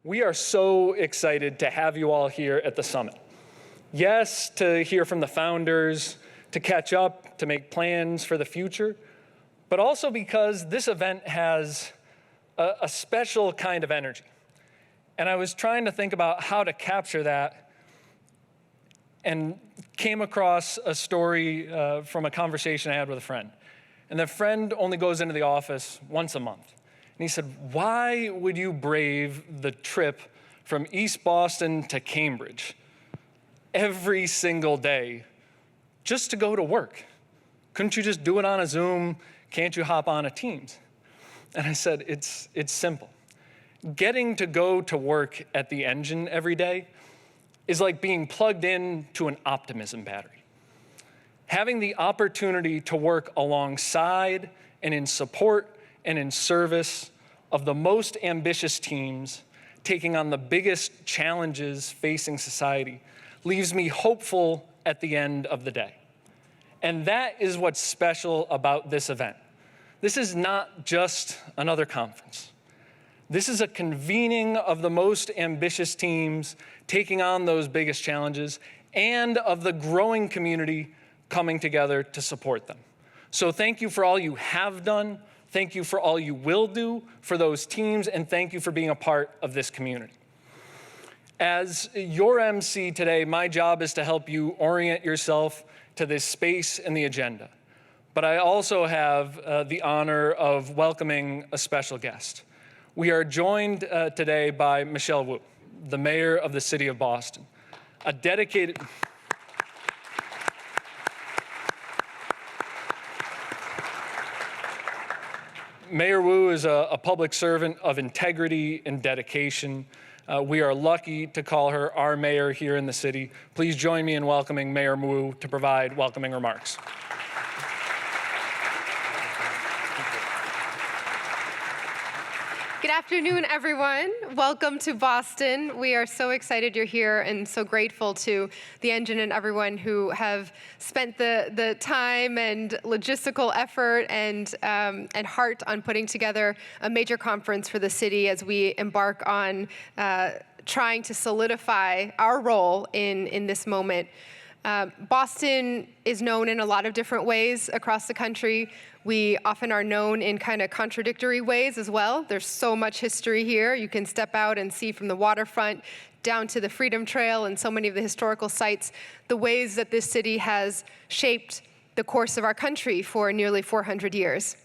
We are so excited to have you all here at the summit. Yes, to hear from the founders, to catch up, to make plans for the future, but also because this event has a special kind of energy. And I was trying to think about how to capture that and came across a story from a conversation I had with a friend. And the friend only goes into the office once a month. And he said, why would you brave the trip from East Boston to Cambridge every single day just to go to work? Couldn't you just do it on a Zoom? Can't you hop on a Teams? And I said, it's simple. Getting to go to work at the engine every day is like being plugged in to an optimism battery. Having the opportunity to work alongside and in support and in service of the most ambitious teams taking on the biggest challenges facing society leaves me hopeful at the end of the day. And that is what's special about this event. This is not just another conference. This is a convening of the most ambitious teams taking on those biggest challenges and of the growing community coming together to support them. So thank you for all you have done. Thank you for all you will do for those teams, and thank you for being a part of this community. As your MC today, my job is to help you orient yourself to this space and the agenda. But I also have the honor of welcoming a special guest. We are joined today by Michelle Wu, the mayor of the city of Boston, a dedicated... Mayor Wu is a public servant of integrity and dedication. We are lucky to call her our mayor here in the city. Please join me in welcoming Mayor Wu to provide welcoming remarks. Good afternoon, everyone. Welcome to Boston. We are so excited you're here and so grateful to the engine and everyone who have spent the time and logistical effort and heart on putting together a major conference for the city as we embark on trying to solidify our role in this moment. Boston is known in a lot of different ways across the country. We often are known in kind of contradictory ways as well. There's so much history here. You can step out and see from the waterfront down to the Freedom Trail and so many of the historical sites, the ways that this city has shaped the course of our country for nearly 400 years.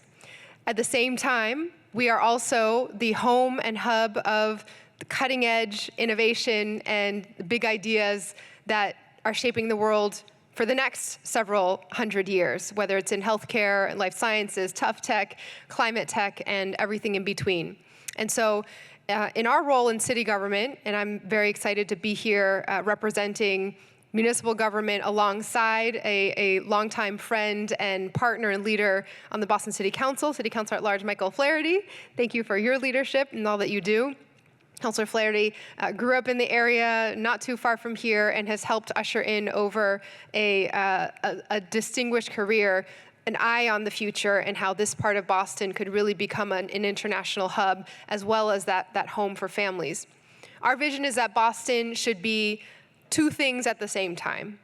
At the same time, we are also the home and hub of the cutting edge innovation and big ideas that are shaping the world for the next several hundred years, whether it's in healthcare and life sciences, tough tech, climate tech, and everything in between. And so in our role in city government, and I'm very excited to be here representing municipal government alongside a longtime friend and partner and leader on the Boston City Council at Large Michael Flaherty. Thank you for your leadership and all that you do. Councilor Flaherty grew up in the area not too far from here and has helped usher in over a distinguished career, an eye on the future and how this part of Boston could really become an international hub as well as that home for families. Our vision is that Boston should be two things at the same time: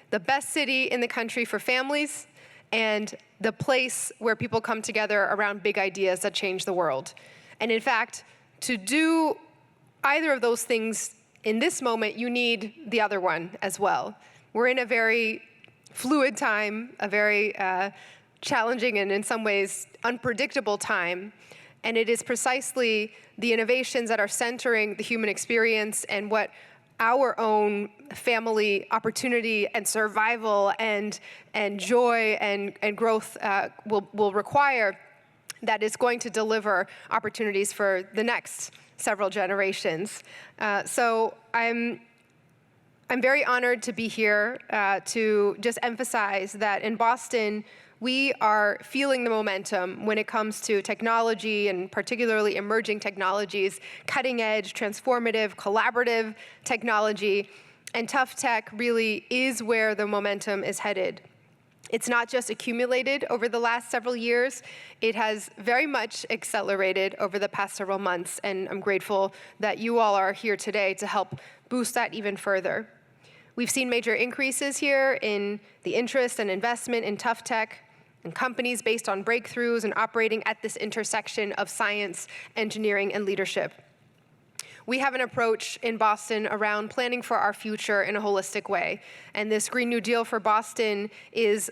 the best city in the country for families and the place where people come together around big ideas that change the world. And in fact, to do either of those things in this moment, you need the other one as well. We're in a very fluid time, a very challenging and in some ways unpredictable time. And it is precisely the innovations that are centering the human experience and what our own family opportunity and survival and joy and growth will require that is going to deliver opportunities for the next several generations. So I'm very honored to be here to just emphasize that in Boston, we are feeling the momentum when it comes to technology and particularly emerging technologies, cutting edge, transformative, collaborative technology, and tough tech really is where the momentum is headed. It's not just accumulated over the last several years, it has very much accelerated over the past several months, and I'm grateful that you all are here today to help boost that even further. We've seen major increases here in the interest and investment in tough tech and companies based on breakthroughs and operating at this intersection of science, engineering, and leadership. We have an approach in Boston around planning for our future in a holistic way. And this Green New Deal for Boston is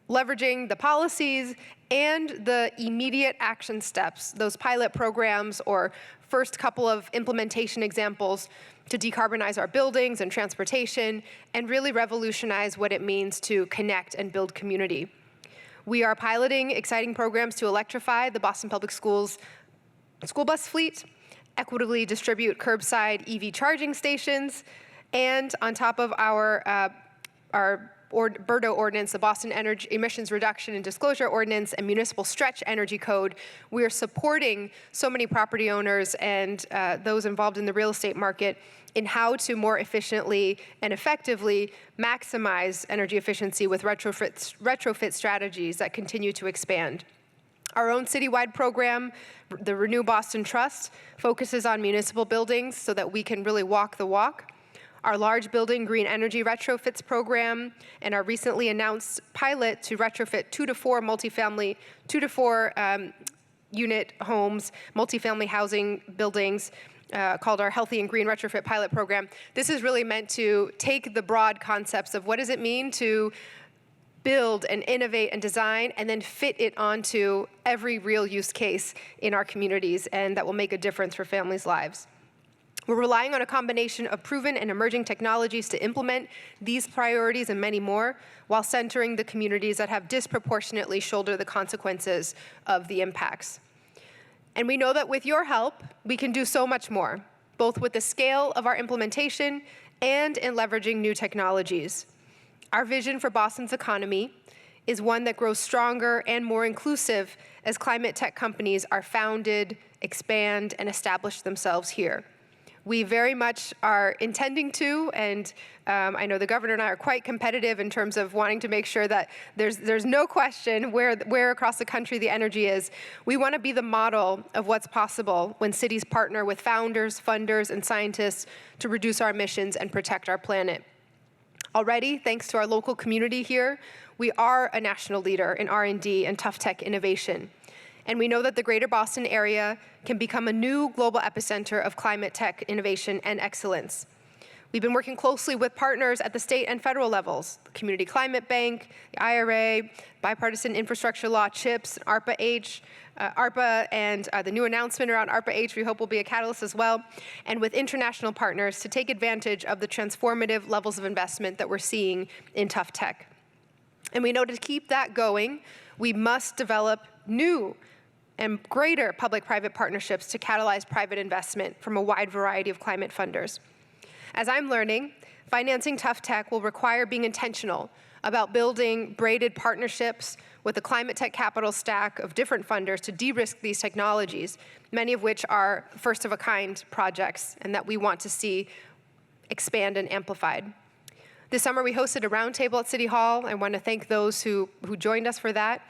leveraging the policies and the immediate action steps, those pilot programs or first couple of implementation examples to decarbonize our buildings and transportation and really revolutionize what it means to connect and build community. We are piloting exciting programs to electrify the Boston Public Schools school bus fleet, equitably distribute curbside EV charging stations, and on top of our BERDO ordinance, the Boston Energy Emissions Reduction and Disclosure Ordinance, and Municipal Stretch Energy Code, we are supporting so many property owners and those involved in the real estate market in how to more efficiently and effectively maximize energy efficiency with retrofit strategies that continue to expand. Our own citywide program, the Renew Boston Trust, focuses on municipal buildings so that we can really walk the walk. Our large building green energy retrofits program and our recently announced pilot to retrofit 2 to 4 unit homes, multifamily housing buildings, called our Healthy and Green Retrofit Pilot Program. This is really meant to take the broad concepts of what does it mean to build and innovate and design, and then fit it onto every real use case in our communities, and that will make a difference for families' lives. We're relying on a combination of proven and emerging technologies to implement these priorities and many more, while centering the communities that have disproportionately shouldered the consequences of the impacts. And we know that with your help, we can do so much more, both with the scale of our implementation and in leveraging new technologies. Our vision for Boston's economy is one that grows stronger and more inclusive as climate tech companies are founded, expand, and establish themselves here. We very much are intending to, and I know the governor and I are quite competitive in terms of wanting to make sure that there's no question where across the country the energy is. We want to be the model of what's possible when cities partner with founders, funders, and scientists to reduce our emissions and protect our planet. Already, thanks to our local community here, we are a national leader in R&D and tough tech innovation. And we know that the greater Boston area can become a new global epicenter of climate tech innovation and excellence. We've been working closely with partners at the state and federal levels, the Community Climate Bank, the IRA, Bipartisan Infrastructure Law, CHIPS, ARPA, and the new announcement around ARPA-H we hope will be a catalyst as well, and with international partners to take advantage of the transformative levels of investment that we're seeing in tough tech. And we know to keep that going, we must develop new and greater public-private partnerships to catalyze private investment from a wide variety of climate funders. As I'm learning, financing tough tech will require being intentional about building braided partnerships with the climate tech capital stack of different funders to de-risk these technologies, many of which are first-of-a-kind projects and that we want to see expand and amplified. This summer, we hosted a roundtable at City Hall. I want to thank those who joined us for that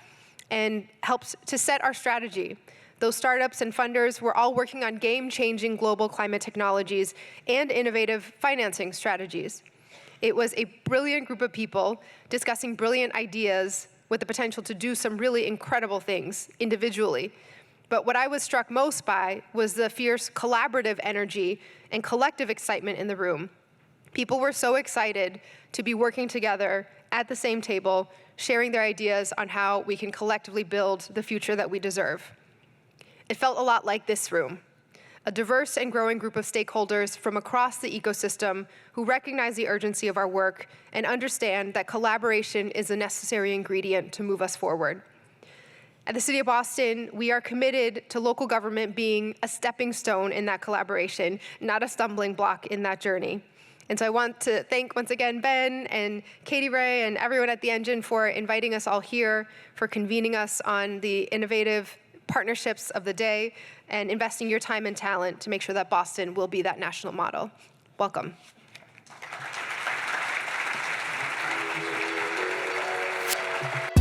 and helped to set our strategy. Those startups and funders were all working on game-changing global climate technologies and innovative financing strategies. It was a brilliant group of people discussing brilliant ideas with the potential to do some really incredible things individually. But what I was struck most by was the fierce collaborative energy and collective excitement in the room. People were so excited to be working together at the same table, sharing their ideas on how we can collectively build the future that we deserve. It felt a lot like this room, a diverse and growing group of stakeholders from across the ecosystem who recognize the urgency of our work and understand that collaboration is a necessary ingredient to move us forward. At the City of Boston, we are committed to local government being a stepping stone in that collaboration, not a stumbling block in that journey. And so I want to thank once again Ben and Katie Ray and everyone at the Engine for inviting us all here, for convening us on the innovative partnerships of the day, and investing your time and talent to make sure that Boston will be that national model. Welcome. Seaport.